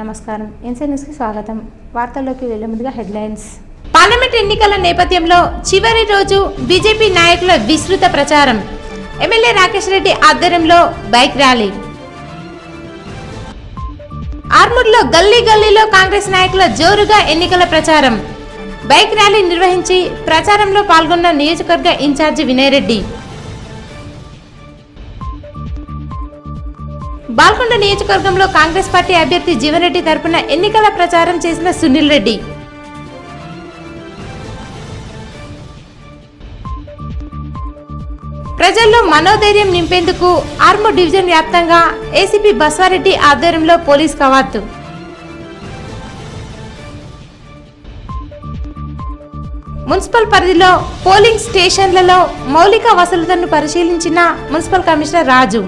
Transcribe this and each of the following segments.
నమస్కారం. ఎన్సీఎన్ న్యూస్కి స్వాగతం. వార్తల్లోకి వెళ్లే ముందుగా హెడ్లైన్స్. పార్లమెంట్ ఎన్నికల నేపథ్యంలో చివరి రోజు బీజేపీ నాయకుల విస్తృత ప్రచారం. ఎమ్మెల్యే రాకేష్ రెడ్డి ఆధ్వర్యంలో బైక్ ర్యాలీ. ఆర్మూర్లో గల్లీ గల్లీలో కాంగ్రెస్ నాయకుల జోరుగా ఎన్నికల ప్రచారం. బైక్ ర్యాలీ నిర్వహించి ప్రచారంలో పాల్గొన్న నియోజకవర్గ ఇన్ఛార్జి వినయ్ రెడ్డి. బాల్కొండ నియోజకవర్గంలో కాంగ్రెస్ పార్టీ అభ్యర్థి జీవన్ రెడ్డి తరపున ఎన్నికల ప్రచారం చేసిన సునీల్ రెడ్డి. ప్రజల్లో మనోధైర్యం నింపేందుకు ఆర్మూర్ డివిజన్ వ్యాప్తంగా ఏసీపీ బస్వారెడ్డి ఆధ్వర్యంలో పోలీస్ కవాతు. మున్సిపల్ పరిధిలో పోలింగ్ స్టేషన్లలో మౌలిక వసతులను పరిశీలించిన మున్సిపల్ కమిషనర్ రాజు.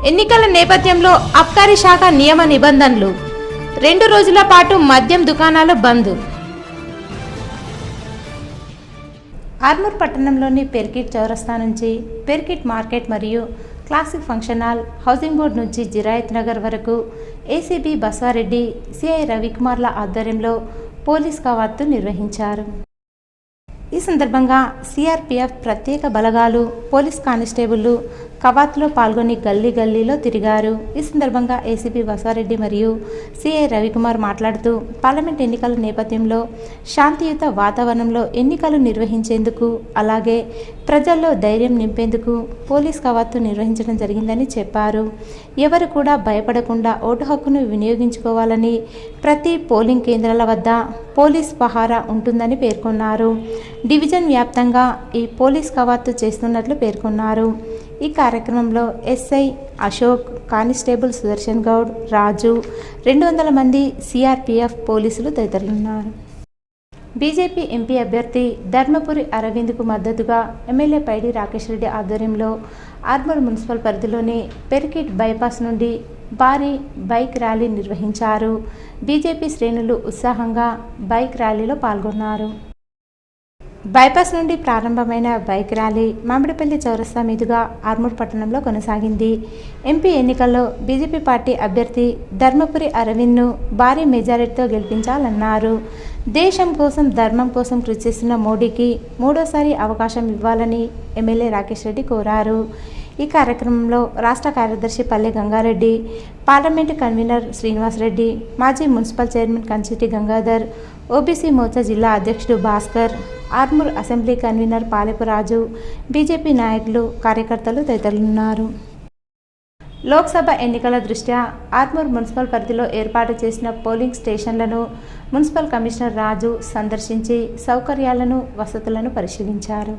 ఎన్నికల నేపథ్యంలో అబ్కారీ శాఖ నియమ నిబంధనలు. 2 రోజుల పాటు మద్యం దుకాణాలు బంద్. ఆర్మూర్ పట్టణంలోని పెర్కిట్ చౌరస్తా నుంచి పెర్కిట్ మార్కెట్ మరియు classic function hall, housing board నుంచి జిరాయత్ నగర్ వరకు ఏసీబీ బస్వారెడ్డి, సిఐ రవికుమార్ల ఆధ్వర్యంలో పోలీస్ కవాతు నిర్వహించారు. ఈ సందర్భంగా సిఆర్పిఎఫ్ ప్రత్యేక బలగాలు, పోలీస్ కానిస్టేబుళ్లు కవాతులో పాల్గొని గల్లీ గల్లీలో తిరిగారు. ఈ సందర్భంగా ఏసీపీ బస్వారెడ్డి మరియు సిఐ రవికుమార్ మాట్లాడుతూ పార్లమెంట్ ఎన్నికల నేపథ్యంలో శాంతియుత వాతావరణంలో ఎన్నికలు నిర్వహించేందుకు, అలాగే ప్రజల్లో ధైర్యం నింపేందుకు పోలీస్ కవాతు నిర్వహించడం జరిగిందని చెప్పారు. ఎవరు కూడా భయపడకుండా ఓటు హక్కును వినియోగించుకోవాలని, ప్రతి పోలింగ్ కేంద్రాల వద్ద పోలీస్ పహారా ఉంటుందని పేర్కొన్నారు. డివిజన్ వ్యాప్తంగా ఈ పోలీస్ కవాతు చేస్తున్నట్లు పేర్కొన్నారు. ఈ కార్యక్రమంలో ఎస్ఐ అశోక్, కానిస్టేబుల్ సుదర్శన్ గౌడ్, రాజు, 200 మంది సిఆర్పిఎఫ్ పోలీసులు తదితరులున్నారు. బీజేపీ ఎంపీ అభ్యర్థి ధర్మపురి అరవింద్కు మద్దతుగా ఎమ్మెల్యే పైడి రాకేష్ రెడ్డి ఆధ్వర్యంలో ఆర్మూర్ మున్సిపల్ పరిధిలోని పెర్కిట్ బైపాస్ నుండి భారీ బైక్ ర్యాలీ నిర్వహించారు. బీజేపీ శ్రేణులు ఉత్సాహంగా బైక్ ర్యాలీలో పాల్గొన్నారు. బైపాస్ నుండి ప్రారంభమైన బైక్ ర్యాలీ మామిడిపల్లి చౌరస్తా మీదుగా ఆర్మూర్ పట్టణంలో కొనసాగింది. ఎంపీ ఎన్నికల్లో బీజేపీ పార్టీ అభ్యర్థి ధర్మపురి అరవింద్ను భారీ మెజారిటీతో గెలిపించాలన్నారు. దేశం కోసం, ధర్మం కోసం కృషి చేస్తున్న మోడీకి 3వ అవకాశం ఇవ్వాలని ఎమ్మెల్యే రాకేష్ రెడ్డి కోరారు. ఈ కార్యక్రమంలో రాష్ట్ర కార్యదర్శి పల్లె గంగారెడ్డి, పార్లమెంటు కన్వీనర్ శ్రీనివాసరెడ్డి, మాజీ municipal chairman Kanchiti Gangadhar, OBC Morcha జిల్లా అధ్యక్షుడు Bhaskar, Armoor assembly convener Palepu Raju, BJP నాయకులు, కార్యకర్తలు తదితరులున్నారు. లోక్సభ ఎన్నికల దృష్ట్యా ఆర్మూర్ మున్సిపల్ పరిధిలో ఏర్పాటు చేసిన పోలింగ్ స్టేషన్లను మున్సిపల్ కమిషనర్ రాజు సందర్శించి సౌకర్యాలను, వసతులను పరిశీలించారు.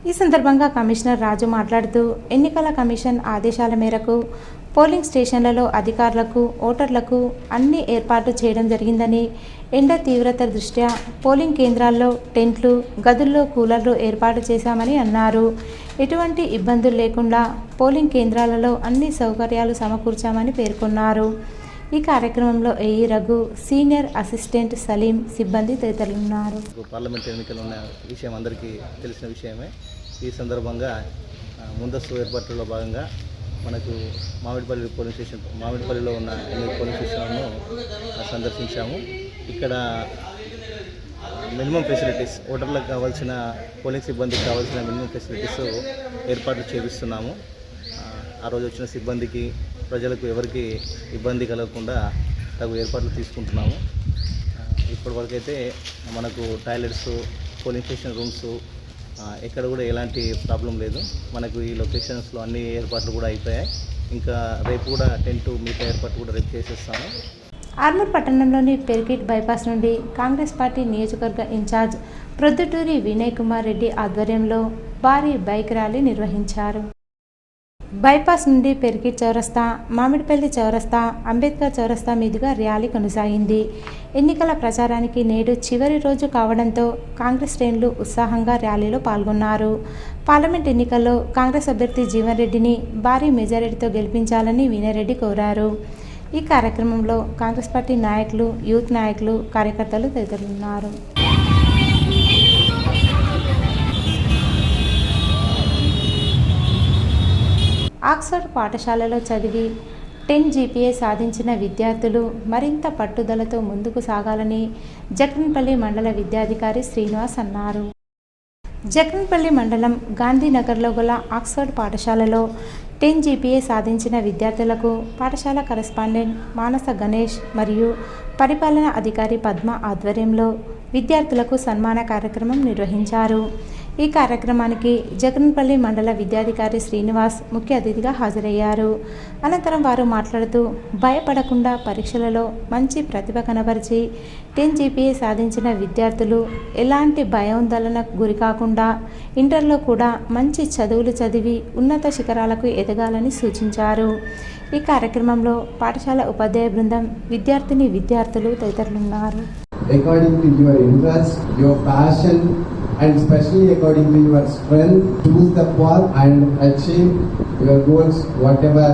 ఈ సందర్భంగా కమిషనర్ రాజు మాట్లాడుతూ ఎన్నికల కమిషన్ ఆదేశాల మేరకు పోలింగ్ స్టేషన్లలో అధికారులకు, ఓటర్లకు అన్ని ఏర్పాట్లు చేయడం జరిగిందని, ఎండ తీవ్రత దృష్ట్యా పోలింగ్ కేంద్రాల్లో టెంట్లు, గదుల్లో కూలర్లు ఏర్పాటు చేశామని అన్నారు. ఎటువంటి ఇబ్బందులు లేకుండా పోలింగ్ కేంద్రాలలో అన్ని సౌకర్యాలు సమకూర్చామని పేర్కొన్నారు. ఈ కార్యక్రమంలో AE Raghu, senior assistant Salim, సిబ్బంది తదితరులున్నారు. పార్లమెంట్ ఎన్నికలు ఉన్న విషయం అందరికీ తెలిసిన విషయమే. ఈ సందర్భంగా ముందస్తు ఏర్పాట్లలో భాగంగా మనకు మామిడిపల్లిలో ఉన్న 8 పోలింగ్ స్టేషన్లను సందర్శించాము. ఇక్కడ మినిమం ఫెసిలిటీస్, ఓటర్లకు కావాల్సిన, పోలింగ్ సిబ్బందికి కావాల్సిన మినిమం ఫెసిలిటీస్ ఏర్పాట్లు చేపిస్తున్నాము. ఆ రోజు వచ్చిన సిబ్బందికి, ప్రజలకు ఎవరికి ఇబ్బంది కలగకుండా తగు ఏర్పాట్లు తీసుకుంటున్నాము. ఇప్పటివరకైతే మనకు టాయిలెట్స్, పోలింగ్ స్టేషన్ రూమ్స్ ఎక్కడ కూడా ఎలాంటి ప్రాబ్లం లేదు. మనకు ఈ లొకేషన్స్లో అన్ని ఏర్పాట్లు కూడా అయిపోయాయి. ఇంకా రేపు కూడా టెంట్, మిగతా ఏర్పాట్లు కూడా రేపు చేసేస్తాము. ఆర్మూర్ పట్టణంలోని పెర్కిట్ బైపాస్ నుండి కాంగ్రెస్ పార్టీ నియోజకవర్గ ఇన్ఛార్జ్ ప్రొద్దుటూరి వినయ్ కుమార్ రెడ్డి ఆధ్వర్యంలో భారీ బైక్ ర్యాలీ నిర్వహించారు. బైపాస్ నుండి పెర్కిట్ చౌరస్తా, మామిడిపల్లి చౌరస్తా, అంబేద్కర్ చౌరస్తా మీదుగా ర్యాలీ కొనసాగింది. ఎన్నికల ప్రచారానికి నేడు చివరి రోజు కావడంతో కాంగ్రెస్ శ్రేణులు ఉత్సాహంగా ర్యాలీలో పాల్గొన్నారు. పార్లమెంట్ ఎన్నికల్లో కాంగ్రెస్ అభ్యర్థి జీవన్ రెడ్డిని భారీ మెజారిటీతో గెలిపించాలని వినయ్ రెడ్డి కోరారు. ఈ కార్యక్రమంలో కాంగ్రెస్ పార్టీ నాయకులు, యూత్ నాయకులు, కార్యకర్తలు తదితరులున్నారు. ఆక్స్ఫర్డ్ పాఠశాలలో చదివి 10 GPA సాధించిన విద్యార్థులు మరింత పట్టుదలతో ముందుకు సాగాలని జక్రన్పల్లి మండల విద్యాధికారి శ్రీనివాస్ అన్నారు. జక్రన్పల్లి మండలం గాంధీనగర్లో గల ఆక్స్ఫర్డ్ పాఠశాలలో 10 GPA సాధించిన విద్యార్థులకు పాఠశాల కరెస్పాండెంట్ మానస గణేష్ మరియు పరిపాలనా అధికారి పద్మ ఆధ్వర్యంలో విద్యార్థులకు సన్మాన కార్యక్రమం నిర్వహించారు. ఈ కార్యక్రమానికి జగన్పల్లి మండల విద్యాధికారి శ్రీనివాస్ ముఖ్య అతిథిగా హాజరయ్యారు. అనంతరం వారు మాట్లాడుతూ భయపడకుండా పరీక్షలలో మంచి ప్రతిభ కనబరిచి 10 GPA సాధించిన విద్యార్థులు ఎలాంటి భయాందోళనకు గురికాకుండా ఇంటర్లో కూడా మంచి చదువులు చదివి ఉన్నత శిఖరాలకు ఎదగాలని సూచించారు. ఈ కార్యక్రమంలో పాఠశాల ఉపాధ్యాయ బృందం, విద్యార్థులు తదితరులున్నారు. According to your interest, your passion, and especially according to your strength, choose the path and achieve your goals. Whatever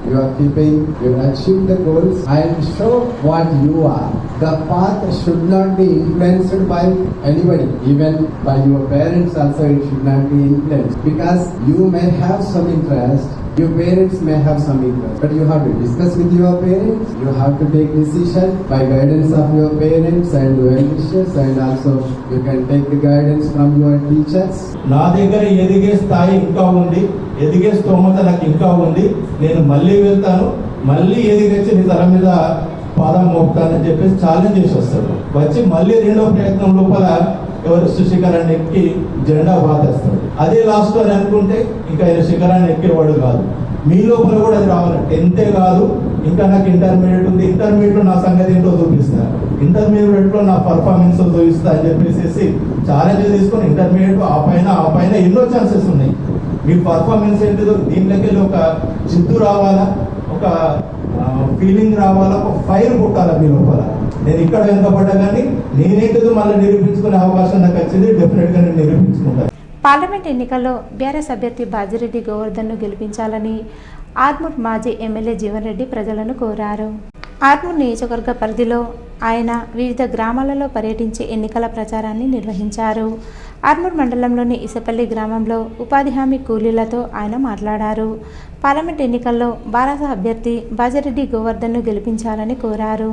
you are keeping, you will achieve the goals and show what you are. The path should not be influenced by anybody, even by your parents also it should not be influenced, because you may have some interest, your parents may have some interest, but you have to discuss with your parents, you have to take decision by guidance of your parents and well-wishers, and also you can take the guidance from your teachers. నా దగ్గర ఎదిగే స్థాయి ఇంకా ఉంది, ఎదిగే స్తోమత నాకు ఇంకా ఉంది, నేను మళ్ళీ వెళ్తాను, మళ్ళీ ఎదిగొచ్చి నీ తల మీద పాదం మోపుతానని చెప్పేసి ఛాలెంజ్ చేసి వస్తాడు. వచ్చి మళ్ళీ రెండో ప్రయత్నం లోపల ఎవరు శిఖరాన్ని ఎక్కి జెండా బాధేస్తాడు. అదే లాస్ట్ అని అనుకుంటే ఇంకా ఆయన శిఖరాన్ని ఎక్కేవాడు కాదు. మీ లోపల కూడా అది రావాలి. 10th కాదు, ఇంకా నాకు ఇంటర్మీడియట్ ఉంది, ఇంటర్మీడియట్లో నా సంగతి ఏంటో చూపిస్తాను, ఇంటర్మీడియట్లో నా పర్ఫార్మెన్స్ చూపిస్తా అని చెప్పేసి ఛాలెంజ్ తీసుకొని ఇంటర్మీడియట్ ఆ పైన ఎన్నో ఛాన్సెస్ ఉన్నాయి. మీ పర్ఫార్మెన్స్ ఏంటిదో దీంట్లోకి ఒక జిద్దు రావాలా, ఒక ఫీలింగ్ రావాలా, ఒక ఫైర్ పుట్టాలా మీ లోపల. నేను ఇక్కడ వెనుకబడ్డా కానీ నేనేంటిదో మళ్ళీ నిరూపించుకునే అవకాశం నాకు వచ్చింది. డెఫినెట్గా నేను నిరూపించుకుంటాను. పార్లమెంట్ ఎన్నికల్లో బీఆర్ఎస్ అభ్యర్థి బాజిరెడ్డి గోవర్ధన్ను గెలిపించాలని ఆర్మూర్ మాజీ ఎమ్మెల్యే జీవన్ రెడ్డి ప్రజలను కోరారు. ఆర్మూర్ నియోజకవర్గ పరిధిలో ఆయన వివిధ గ్రామాలలో పర్యటించి ఎన్నికల ప్రచారాన్ని నిర్వహించారు. ఆర్మూర్ మండలంలోని ఇసపల్లి గ్రామంలో ఉపాధి హామీ కూలీలతో ఆయన మాట్లాడారు. పార్లమెంట్ ఎన్నికల్లో బారాస అభ్యర్థి బాజిరెడ్డి గోవర్ధన్ను గెలిపించాలని కోరారు.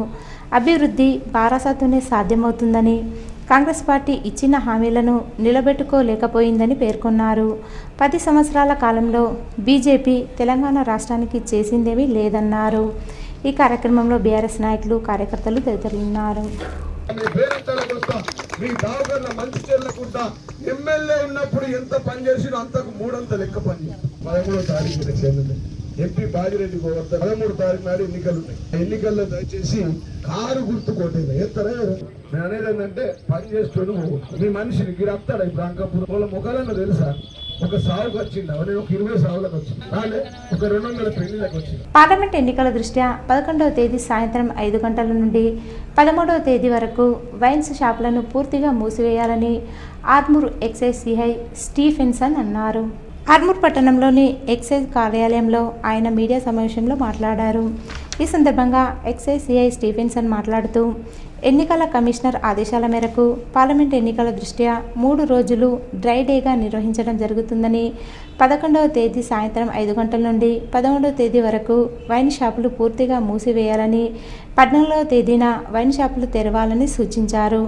అభివృద్ధి బారాసతోనే సాధ్యమవుతుందని, కాంగ్రెస్ పార్టీ ఇచ్చిన హామీలను నిలబెట్టుకోలేకపోయిందని పేర్కొన్నారు. 10 సంవత్సరాల కాలంలో బీజేపీ తెలంగాణ రాష్ట్రానికి చేసిందేమీ లేదన్నారు. ఈ కార్యక్రమంలో బీఆర్ఎస్ నాయకులు, కార్యకర్తలు తదితరులున్నారు. మీ దావగర్ల మంచి చెల్లకుండా ఎమ్మెల్యే ఉన్నప్పుడు ఎంత పని చేసినో అంతకు 3 లెక్క పని. 13వ తారీఖు ఎంపీ బాజిరెడ్డి గోవర్ధన్ 13వ తారీఖు నాడు ఎన్నికలు ఉన్నాయి. ఎన్నికల్లో దయచేసి కారు గుర్తు కొట్టేది ఎత్తరా. నేను అనేది ఏంటంటే పని చేస్తాడు మీ మనిషిని గిరి వస్తాడు. ఇప్పుడు అంకప్పుడు వాళ్ళ ముఖాలన్నా తెలుసా, ఒక సాగుకు వచ్చింది, నేను ఒక 20 సాగులకు వచ్చింది, ఒక 200 పెళ్లిలకు వచ్చింది. పార్లమెంట్ ఎన్నికల దృష్ట్యా 11వ తేదీ సాయంత్రం 5 గంటల నుండి 13వ తేదీ వరకు వైన్స్ షాపులను పూర్తిగా మూసివేయాలని ఆర్మూర్ ఎక్సైజ్ సిఐ స్టీఫెన్సన్ అన్నారు. ఆర్మూర్ పట్టణంలోని ఎక్సైజ్ కార్యాలయంలో ఆయన మీడియా సమావేశంలో మాట్లాడారు. ఈ సందర్భంగా ఎక్సైజ్ సిఐ స్టీఫెన్సన్ మాట్లాడుతూ ఎన్నికల కమిషనర్ ఆదేశాల మేరకు పార్లమెంట్ ఎన్నికల దృష్ట్యా 3 రోజులు డ్రై డేగా నిర్వహించడం జరుగుతుందని, 11వ తేదీ సాయంత్రం 5 గంటల నుండి 13వ తేదీ వరకు వైన్ షాపులు పూర్తిగా మూసివేయాలని, 14వ తేదీన వైన్ షాపులు తెరవాలని సూచించారు.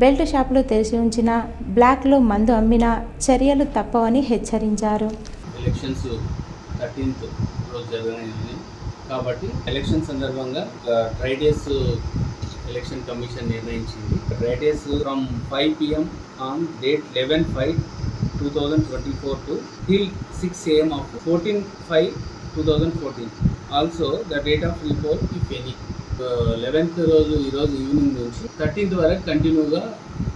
బెల్ట్ షాపులు తెరిచి ఉంచిన, బ్లాక్లో మందు అమ్మిన చర్యలు తప్పవని హెచ్చరించారు. ఎలక్షన్స్ 13th రోజు జరగనుంది కాబట్టి ఎలక్షన్ సందర్భంగా డ్రై డేస్ ఎలక్షన్ కమిషన్ నిర్ణయించింది. Dry days from 5 PM on date 11/5/2024 to till 6 AM of 14/5/2014. Also the date of report if any. 11th రోజు ఈరోజు ఈవినింగ్ నుంచి 13th వరకు కంటిన్యూగా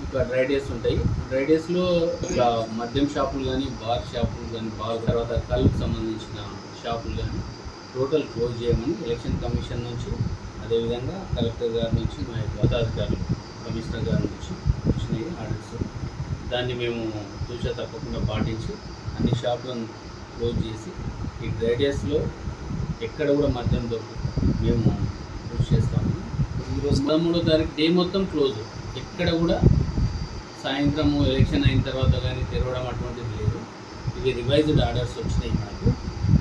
ఇక డ్రై డేస్ ఉంటాయి. డ్రై డేస్లో ఇక మద్యం షాపులు కానీ, బార్ షాపులు కానీ, బార్ తర్వాత కళ్ళకు సంబంధించిన షాపులు కానీ టోటల్ క్లోజ్ చేయమని ఎలక్షన్ కమిషన్ నుంచి, అదేవిధంగా కలెక్టర్ గారి నుంచి, మా ఉన్నతాధికారులు కమిషనర్ గారి నుంచి వచ్చినాయి ఆర్డర్స్. దాన్ని మేము చూసా తప్పకుండా పాటించి అన్ని షాపులను క్లోజ్ చేసి ఈ డ్రై డేస్లో ఎక్కడ కూడా మద్యం దొరుకుతుంది మేము క్లోజ్ చేస్తాము. ఈరోజు 13వ తారీఖు డే మొత్తం క్లోజ్, ఎక్కడ కూడా సాయంత్రము ఎలక్షన్ అయిన తర్వాత కానీ తెరవడం అటువంటిది లేదు. ఇవి రివైజ్డ్ ఆర్డర్స్ వచ్చినాయి మనకు.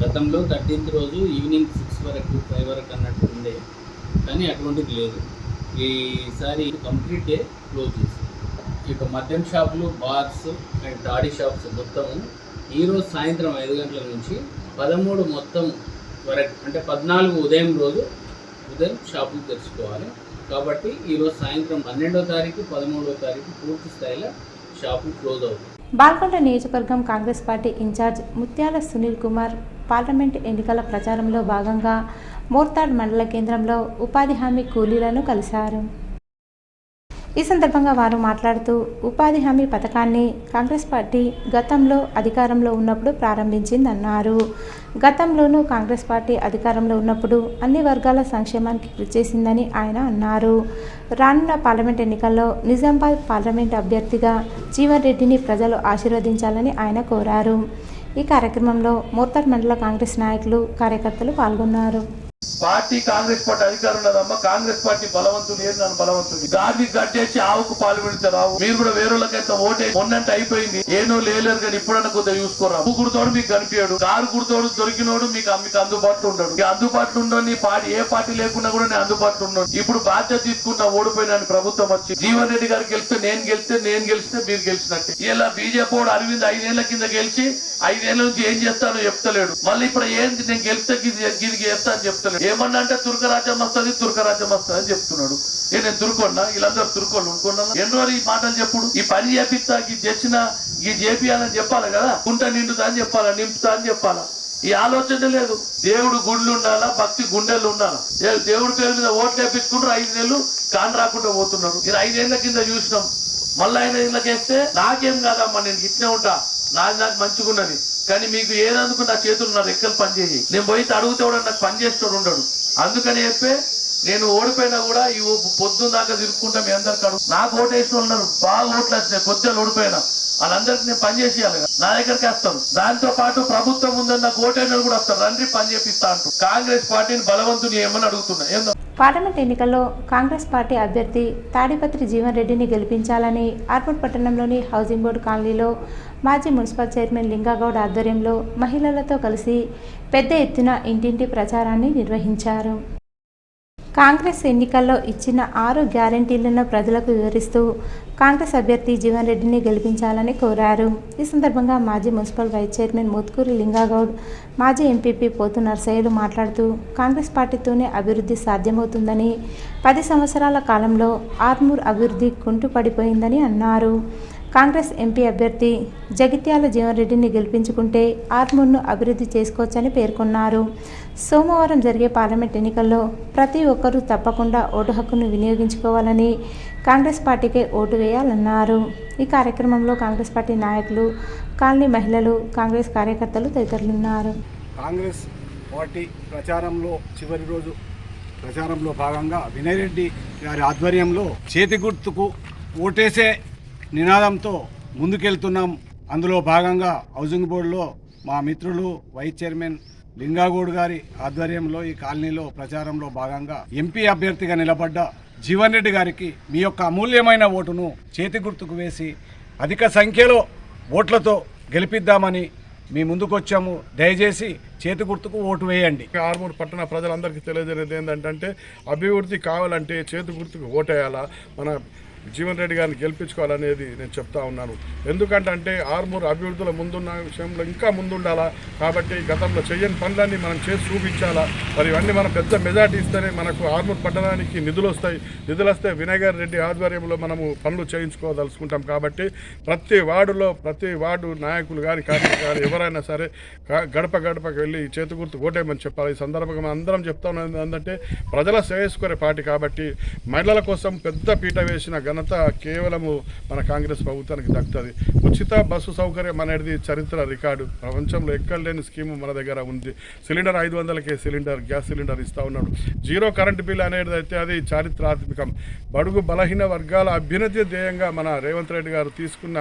గతంలో 13th రోజు ఈవినింగ్ 6 వరకు 5 వరకు అన్నట్టు ఉండే, కానీ అటువంటిది లేదు. ఈసారి కంప్లీట్ డే క్లోజ్ చేసి ఇక మద్యం షాపులు, బార్స్ అండ్ టాడీ షాప్స్ మొత్తము ఈరోజు సాయంత్రం 5 గంటల నుంచి 13 మొత్తం వరకు, అంటే 14 ఉదయం షాపులు తెరుచుకోవాలి. కాబట్టి ఈరోజు సాయంత్రం 12వ తారీఖు 13వ తారీఖు పూర్తి స్థాయిలో షాపులు క్లోజ్ అవుతాయి. బాల్కొండ నియోజకవర్గం కాంగ్రెస్ పార్టీ ఇన్ఛార్జ్ ముత్యాల సునీల్ కుమార్ పార్లమెంట్ ఎన్నికల ప్రచారంలో భాగంగా మోర్తాడ్ మండల కేంద్రంలో ఉపాధి హామీ కూలీలను కలిశారు. ఈ సందర్భంగా వారు మాట్లాడుతూ ఉపాధి హామీ పథకాన్ని కాంగ్రెస్ పార్టీ గతంలో అధికారంలో ఉన్నప్పుడు ప్రారంభించిందన్నారు. గతంలోనూ కాంగ్రెస్ పార్టీ అధికారంలో ఉన్నప్పుడు అన్ని వర్గాల సంక్షేమానికి కృషి చేసిందని ఆయన అన్నారు. రానున్న పార్లమెంట్ ఎన్నికల్లో నిజామాబాద్ పార్లమెంట్ అభ్యర్థిగా జీవన్ రెడ్డిని ప్రజలు ఆశీర్వదించాలని ఆయన కోరారు. ఈ కార్యక్రమంలో మోర్తాడ్ మండల కాంగ్రెస్ నాయకులు, కార్యకర్తలు పాల్గొన్నారు. పార్టీ కాంగ్రెస్ పార్టీ అధికారం ఉన్నదమ్మా. కాంగ్రెస్ పార్టీ బలవంతుడు ఏది, నన్ను బలవంతుడు గాడికి గడ్డేసి ఆవుకు పాలు పెడితే రావు. మీరు కూడా వేరేళ్ళకైతే ఓటే మొన్నంటే అయిపోయింది, ఏనో లేలేరు కానీ ఇప్పుడన్నా కొద్దిగా చూసుకోరా. గుర్తోడు మీకు కనిపించాడు, కారు గుర్తోడు దొరికినోడు మీకు అందుబాటులో ఉండడు. అందుబాటులో ఉండని పార్టీ ఏ పార్టీ లేకుండా కూడా నేను అందుబాటులో ఉన్నాడు. ఇప్పుడు బాధ్యత తీసుకుంటా ఓడిపోయినాను. ప్రభుత్వం వచ్చి జీవన్ రెడ్డి గారు గెలిస్తే నేను గెలిస్తే మీరు గెలిచినట్టే. ఇలా బీజేపీ వాడు అరవింద్ 5 ఏళ్ల కింద గెలిచి 5 ఏళ్ల నుంచి ఏం చేస్తానో చెప్తలేడు. మళ్ళీ ఇప్పుడు ఏంది నేను గెలిస్తే గిరికి చేస్తా అని చెప్తలేడు. ఏమన్నా అంటే తుర్కరాజ్యం వస్తుంది అని చెప్తున్నాడు. నేను తురుకోన్నా, వీళ్ళందరూ తురుకోళ్ళు అనుకున్నా. ఎన్ని రోజులు ఈ మాటలు చెప్పుడు. ఈ పని చేపిస్తా, ఈ తెచ్చిన ఈ చేపియాలని చెప్పాలి కదా. కుంట నిండుతా అని చెప్పాలా, నింపుతా అని చెప్పాలా. ఈ ఆలోచన లేదు. దేవుడు గుళ్ళు ఉండాలా, భక్తి గుండెలు ఉండాలా. దేవుడి పేరు మీద ఓట్లు వేపించుకుంటారు. 5 నెలలు కాని రాకుండా పోతున్నారు. నేను 5 ఏళ్ల కింద చూసినాం. మళ్ళీ 5 ఏళ్ళకి వేస్తే నాకేం కాదమ్మా, నేను ఇట్నే ఉంటా, నాకు మంచిగున్నది. కానీ మీకు ఏదందుకు నా చేతులు నా రెక్కలు పనిచేయి. నేను పోయి అడుగుతే కూడా నాకు పని చేసేవాడు ఉండడు. అందుకని చెప్పే నేను ఓడిపోయినా కూడా ఈ పొద్దున్న దాకా తిరుక్కుంటా మీ అందరికి అడుగు. నాకు ఓటు వేసిన ఉన్నారు, బాగా ఓట్లు వచ్చినాయి. కొద్దిగా ఓడిపోయినా వాళ్ళందరికీ నేను పని చేసేయాలి. నా దగ్గరికి వస్తాను. దాంతో పాటు ప్రభుత్వం ఉందని నాకు ఓటైనా కూడా వస్తారు. రండి పని చేపిస్తా అంటూ కాంగ్రెస్ పార్టీని బలవంతుని ఏమని అడుగుతున్నా. ఏందో పార్లమెంట్ ఎన్నికల్లో కాంగ్రెస్ పార్టీ అభ్యర్థి తాడిపత్రి జీవన్ రెడ్డిని గెలిపించాలని ఆర్మూర్ పట్టణంలోని హౌసింగ్ బోర్డు కాలనీలో మాజీ మున్సిపల్ చైర్మన్ లింగాగౌడ్ ఆధ్వర్యంలో మహిళలతో కలిసి పెద్ద ఎత్తున ఇంటింటి ప్రచారాన్ని నిర్వహించారు. కాంగ్రెస్ ఎన్నికల్లో ఇచ్చిన 6 గ్యారెంటీలను ప్రజలకు వివరిస్తూ కాంగ్రెస్ అభ్యర్థి జీవన్ రెడ్డిని గెలిపించాలని కోరారు. ఈ సందర్భంగా మాజీ municipal vice chairman Mothkuri Lingagoud, మాజీ ఎంపీపీ పోతు నర్సయ్యలు మాట్లాడుతూ కాంగ్రెస్ పార్టీతోనే అభివృద్ధి సాధ్యమవుతుందని, 10 సంవత్సరాల కాలంలో ఆర్మూర్ అభివృద్ధి కుంటుపడిపోయిందని అన్నారు. కాంగ్రెస్ ఎంపీ అభ్యర్థి జగిత్యాల జీవన్ రెడ్డిని గెలిపించుకుంటే ఆర్మూర్ను అభివృద్ధి చేసుకోవచ్చని పేర్కొన్నారు. సోమవారం జరిగే పార్లమెంట్ ఎన్నికల్లో ప్రతి ఒక్కరూ తప్పకుండా ఓటు హక్కును వినియోగించుకోవాలని, కాంగ్రెస్ పార్టీకే ఓటు వేయాలన్నారు. ఈ కార్యక్రమంలో కాంగ్రెస్ పార్టీ నాయకులు, కాలనీ మహిళలు, కాంగ్రెస్ కార్యకర్తలు తదితరులున్నారు. కాంగ్రెస్ పార్టీ ప్రచారంలో చివరి రోజు ప్రచారంలో భాగంగా వినయ్ రెడ్డి గారి ఆధ్వర్యంలో చేతి గుర్తుకు ఓటేసే నినాదంతో ముందుకెళ్తున్నాం. అందులో భాగంగా హౌసింగ్ బోర్డులో మా మిత్రులు వైస్ చైర్మన్ లింగాగౌడ్ గారి ఆధ్వర్యంలో ఈ కాలనీలో ప్రచారంలో భాగంగా ఎంపీ అభ్యర్థిగా నిలబడ్డ జీవన్ రెడ్డి గారికి మీ యొక్క అమూల్యమైన ఓటును చేతి గుర్తుకు వేసి అధిక సంఖ్యలో ఓట్లతో గెలిపిద్దామని మీ ముందుకు వచ్చాము. దయచేసి చేతి గుర్తుకు ఓటు వేయండి. ఆర్మూర్ పట్టణ ప్రజలందరికీ తెలియజేది ఏంటంటే అభివృద్ధి కావాలంటే చేతి గుర్తుకు ఓటేయాలా, మన జీవన్ రెడ్డి గారిని గెలిపించుకోవాలనేది నేను చెప్తా ఉన్నాను. ఎందుకంటే ఆర్మూర్ అభివృద్ధిలో ముందున్న విషయంలో ఇంకా ముందుండాలా. కాబట్టి గతంలో చేయని పనులన్నీ మనం చేసి చూపించాలా. మరి ఇవన్నీ మనం పెద్ద మెజార్టీ ఇస్తేనే మనకు ఆర్మూర్ పట్టణానికి నిధులు వస్తాయి. నిధులు వస్తే వినయ్ రెడ్డి ఆధ్వర్యంలో మనము పనులు చేయించుకోదలుచుకుంటాం. కాబట్టి ప్రతి వార్డు నాయకులు కానీ కార్యకర్తలు కానీ ఎవరైనా సరే గడప గడపకి వెళ్ళి చేతి గుర్తు ఓటేయమని చెప్పాలి. ఈ సందర్భంగా మనం అందరం చెప్తా ఉన్నది ఏంటంటే ప్రజల శ్రేయస్కరే పార్టీ కాబట్టి మహిళల కోసం పెద్ద పీట వేసిన ఘనత కేవలము మన కాంగ్రెస్ ప్రభుత్వానికి దక్కుతుంది. ఉచిత బస్సు సౌకర్యం అనేది చరిత్ర రికార్డు. ప్రపంచంలో ఎక్కడ లేని స్కీము మన దగ్గర ఉంది. సిలిండర్ 500కే గ్యాస్ సిలిండర్ ఇస్తూ ఉన్నాడు. 0 కరెంటు బిల్ అనేది అయితే అది చారిత్రాత్మకం. బడుగు బలహీన వర్గాల అభ్యున్నతి ధ్యేయంగా మన రేవంత్ రెడ్డి గారు తీసుకున్న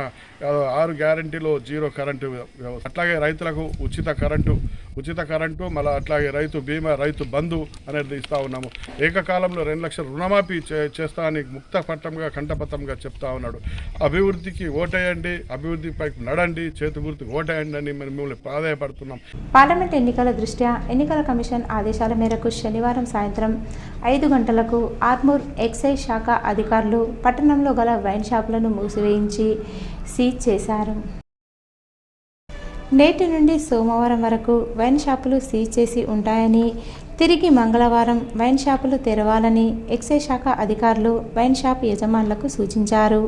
6 గ్యారెంటీలో 0 కరెంటు వ్యవస్థ. అట్లాగే రైతులకు ఉచిత కరెంటు ఉచిత కరెంటు, మళ్ళీ అట్లాగే రైతు బీమా, రైతు బంధు అనేది ఇస్తూ ఉన్నాము. ఏకకాలంలో 2 లక్షల రుణమాఫీ చేస్తా అని ముక్త పట్టంగా కంఠపత్రంగా చెప్తా ఉన్నాడు. అభివృద్ధికి ఓటేయండి, అభివృద్ధిపై నడండి, చేతి గుర్తుకు ఓటేయండి అని మిమ్మల్ని ప్రాధాయపడుతున్నాం. పార్లమెంట్ ఎన్నికల దృష్ట్యా ఎన్నికల కమిషన్ ఆదేశాల మేరకు శనివారం సాయంత్రం 5 గంటలకు ఆర్మూర్ ఎక్సైజ్ శాఖ అధికారులు పట్టణంలో గల వైన్ షాపులను మూసివేయించి సీజ్ చేశారు. నేటి నుండి సోమవారం వరకు వైన్ షాపులు సీజ్ చేసి ఉంటాయని, తిరిగి మంగళవారం వైన్ షాపులు తెరవాలని ఎక్సైజ్ శాఖ అధికారులు వైన్ షాప్ యజమానులకు సూచించారు.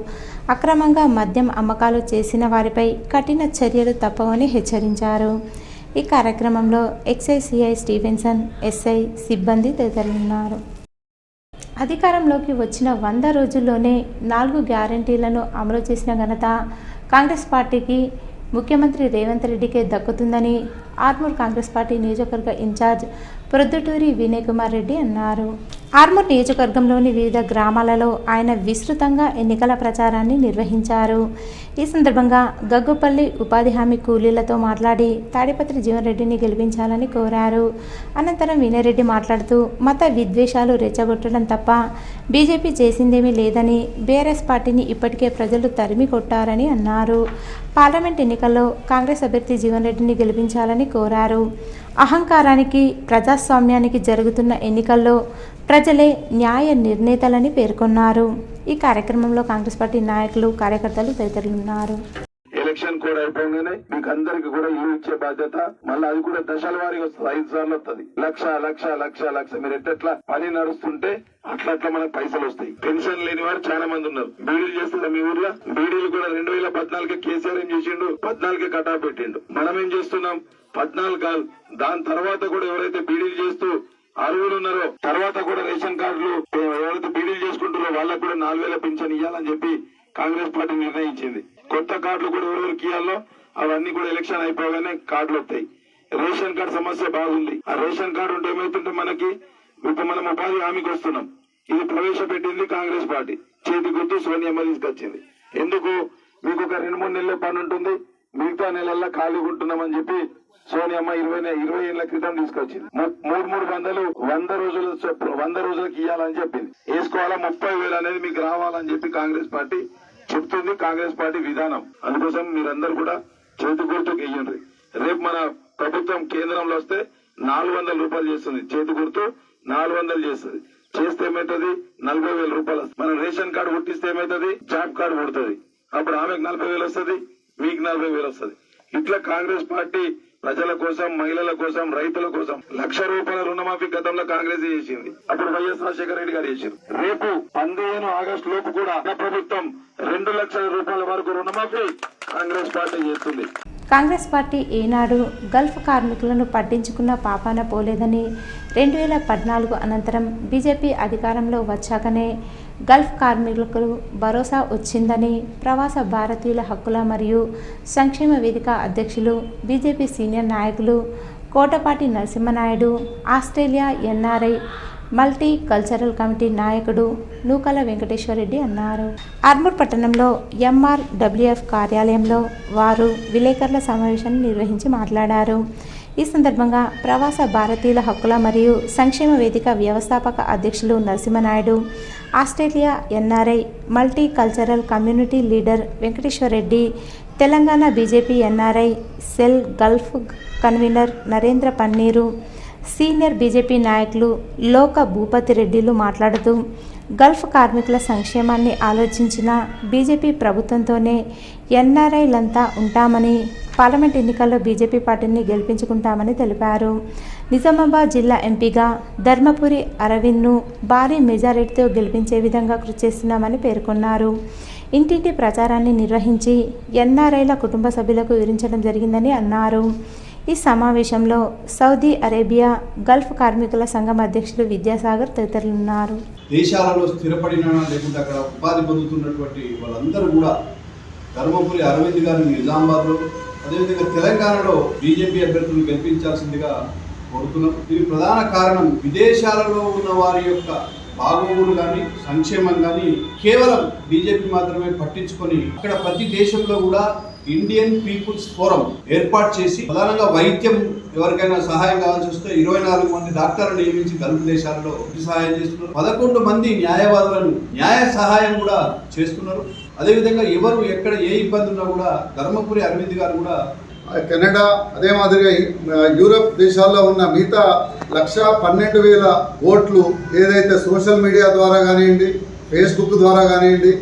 అక్రమంగా మద్యం అమ్మకాలు చేసిన వారిపై కఠిన చర్యలు తప్పవని హెచ్చరించారు. ఈ కార్యక్రమంలో ఎక్సైజ్ సిఐ స్టీవెన్సన్, ఎస్ఐ, సిబ్బంది తదితరులున్నారు. అధికారంలోకి వచ్చిన 100 రోజుల్లోనే 4 గ్యారంటీలను అమలు చేసిన ఘనత కాంగ్రెస్ పార్టీకి ముఖ్యమంత్రి రేవంత్ రెడ్డికే దక్కుతుందని ఆర్మూర్ కాంగ్రెస్ పార్టీ నియోజకవర్గ ఇన్ఛార్జ్ ప్రొద్దుటూరి వినయ్ కుమార్ రెడ్డి అన్నారు. ఆర్మూర్ నియోజకవర్గంలోని వివిధ గ్రామాలలో ఆయన విస్తృతంగా ఎన్నికల ప్రచారాన్ని నిర్వహించారు. ఈ సందర్భంగా గగ్గుపల్లి ఉపాధి హామీ కూలీలతో మాట్లాడి తాడిపత్రి జీవన్ రెడ్డిని గెలిపించాలని కోరారు. అనంతరం వినయ్ రెడ్డి మాట్లాడుతూ మత విద్వేషాలు రెచ్చగొట్టడం తప్ప బీజేపీ చేసిందేమీ లేదని, బీఆర్ఎస్ పార్టీని ఇప్పటికే ప్రజలు తరిమి కొట్టారని అన్నారు. పార్లమెంట్ ఎన్నికల్లో కాంగ్రెస్ అభ్యర్థి జీవన్ రెడ్డిని గెలిపించాలని కోరారు. అహంకారానికి, ప్రజాస్వామ్యానికి జరుగుతున్న ఎన్నికల్లో ప్రజలే న్యాయ నిర్ణేతలని పేర్కొన్నారు. ఈ కార్యక్రమంలో కాంగ్రెస్ పార్టీ నాయకులు, కార్యకర్తలు తదితరులున్నారు. ఎలక్షన్ కూడా అయిపోగానే మీకు అందరికి కూడా ఇల్లు ఇచ్చే బాధ్యత, మళ్ళీ అది కూడా దశల వారీగా వస్తుంది. 5 సార్లు వస్తుంది. లక్ష లక్ష లక్ష లక్ష మీరు ఎట్లా పని నడుస్తుంటే అట్లా మనకు పైసలు వస్తాయి. పెన్షన్ లేని వారు చాలా మంది ఉన్నారు. బీడీలు చేస్తున్నారు మీ ఊర్లో. బీడీలు కూడా 2014 కేసీఆర్ ఏం చేసిండు, 14 కటా పెట్టిండు. మనం ఏం చేస్తున్నాం, 14 కాదు. దాని తర్వాత కూడా ఎవరైతే బీడీలు చేస్తూ అర్హులు ఉన్నారో, తర్వాత కూడా రేషన్ కార్డులు ఎవరైతే బీడీలు చేసుకుంటారో వాళ్ళకు కూడా 4000 పింఛన్ ఇవ్వాలని చెప్పి కాంగ్రెస్ పార్టీ నిర్ణయించింది. కొత్త కార్డులు కూడా ఎవరెవరికి ఇవ్వాలో అవన్నీ కూడా ఎలక్షన్ అయిపోగానే కార్డులు వస్తాయి. రేషన్ కార్డు సమస్య బాగుంది. ఆ రేషన్ కార్డు ఉంటే ఏమైతుంటే మనకి ఇప్పుడు మనం ఉపాధి హామీకి వస్తున్నాం. ఇది ప్రవేశపెట్టింది కాంగ్రెస్ పార్టీ. చేతి గుర్తు సోనియమ్మ తీసుకొచ్చింది. ఎందుకు, మీకు ఒక 2-3 నెలల పని ఉంటుంది, మిగతా నెలల్లో ఖాళీగా ఉంటున్నామని చెప్పి సోనియమ్మ 20 ఏళ్ల క్రితం తీసుకొచ్చింది. 300 100 రోజులకు ఇవ్వాలని చెప్పింది. వేసుకోవాలా 30,000 అనేది మీకు రావాలని చెప్పి కాంగ్రెస్ పార్టీ చెప్తుంది. కాంగ్రెస్ పార్టీ విధానం. అందుకోసం మీరందరూ కూడా చేతి గుర్తుకు వెయ్యండి. రేపు మన ప్రభుత్వం కేంద్రంలో వస్తే 400 రూపాయలు చేస్తుంది. చేతి గుర్తు 400 చేస్తుంది. చేస్తే ఏమైతుంది, 40,000 రూపాయలు వస్తుంది. మన రేషన్ కార్డు పుట్టిస్తే ఏమైతుంది, జాబ్ కార్డు పుడుతుంది. అప్పుడు ఆమెకు 40,000 వస్తుంది, మీకు 40,000 వస్తుంది. ఇట్లా కాంగ్రెస్ పార్టీ ప్రజల కోసం, మహిళల కోసం, రైతుల కోసం 1,00,000 రూపాయల రుణమాఫీ గతంలో కాంగ్రెస్ చేసింది. అప్పుడు వైఎస్ రాజశేఖర రెడ్డి గారు చేశారు. రేపు 15 ఆగస్టు లోపు కూడా ప్రభుత్వం 2 లక్షల రూపాయల వరకు రుణమాఫీ కాంగ్రెస్ పార్టీ చేస్తుంది. కాంగ్రెస్ పార్టీ ఏనాడు గల్ఫ్ కార్మికులను పట్టించుకున్న పాపాన పోలేదని, 2014 అనంతరం బీజేపీ అధికారంలో వచ్చాకనే గల్ఫ్ కార్మికులకు భరోసా వచ్చిందని ప్రవాస భారతీయుల హక్కుల మరియు సంక్షేమ వేదిక అధ్యక్షులు, బీజేపీ సీనియర్ నాయకులు Kotapati Narasimha Naidu, Australia NRI multi cultural committee నాయకుడు నూకల వెంకటేశ్వరరెడ్డి అన్నారు. ఆర్మూర్ పట్టణంలో ఎంఆర్డబ్ల్యూఎఫ్ కార్యాలయంలో వారు విలేకరుల సమావేశాన్ని నిర్వహించి మాట్లాడారు. ఈ సందర్భంగా ప్రవాస భారతీయుల హక్కుల మరియు సంక్షేమ వేదిక వ్యవస్థాపక అధ్యక్షులు Narasimha Naidu, Australia NRI multi cultural community leader Venkateswara Reddy, Telangana BJP NRI cell Gulf convener Narendra Panneeru, senior BJP నాయకులు లోక భూపతి రెడ్డిలు మాట్లాడుతూ గల్ఫ్ కార్మికుల సంక్షేమాన్ని ఆలోచించిన బీజేపీ ప్రభుత్వంతోనే ఎన్ఆర్ఐలంతా ఉంటామని, పార్లమెంట్ ఎన్నికల్లో బీజేపీ పార్టీని గెలిపించుకుంటామని తెలిపారు. నిజామాబాద్ జిల్లా ఎంపీగా ధర్మపురి అరవింద్ను భారీ మెజారిటీతో గెలిపించే విధంగా కృషి చేస్తున్నామని పేర్కొన్నారు. ఇంటింటి ప్రచారాన్ని నిర్వహించి ఎన్ఆర్ఐల కుటుంబ సభ్యులకు వివరించడం జరిగిందని అన్నారు. ఈ సమావేశంలో సౌదీ అరేబియా గల్ఫ్ కార్మికుల సంఘం అధ్యక్షులు విద్యాసాగర్ తదితరులున్నారు. దేశాలలో స్థిరపడిన లేకుంటే అక్కడ ఉపాధి పొందుతున్నటువంటి వాళ్ళందరూ కూడా ధర్మపురి అరవింద్ గారిని నిజామాబాద్లో, అదేవిధంగా తెలంగాణలో బీజేపీ అభ్యర్థులను గెలిపించాల్సిందిగా కోరుతున్నాం. దీనికి ప్రధాన కారణం విదేశాలలో ఉన్న వారి యొక్క బాగోగులు కానీ, సంక్షేమం కానీ కేవలం బీజేపీ మాత్రమే పట్టించుకొని అక్కడ ప్రతి దేశంలో కూడా ఇండియన్ పీపుల్స్ ఫోరం ఏర్పాటు చేసి ప్రధానంగా వైద్యం ఎవరికైనా సహాయం కావాల్సి వస్తే 24 మంది డాక్టర్లు నియమించి గల్ఫ్ దేశాల్లో సహాయం చేస్తున్నారు. 11 మంది న్యాయవాదులను న్యాయ సహాయం కూడా చేస్తున్నారు. అదేవిధంగా ఎవరు ఎక్కడ ఏ ఇబ్బంది ఉన్నా కూడా ధర్మపురి అరవింద్ గారు కూడా కెనడా అదే మాదిరిగా యూరప్ దేశాల్లో ఉన్న మిగతా 1,12,000 ఓట్లు ఏదైతే సోషల్ మీడియా ద్వారా కానివ్వండి, ఫేస్బుక్ ద్వారా కానివ్వండి,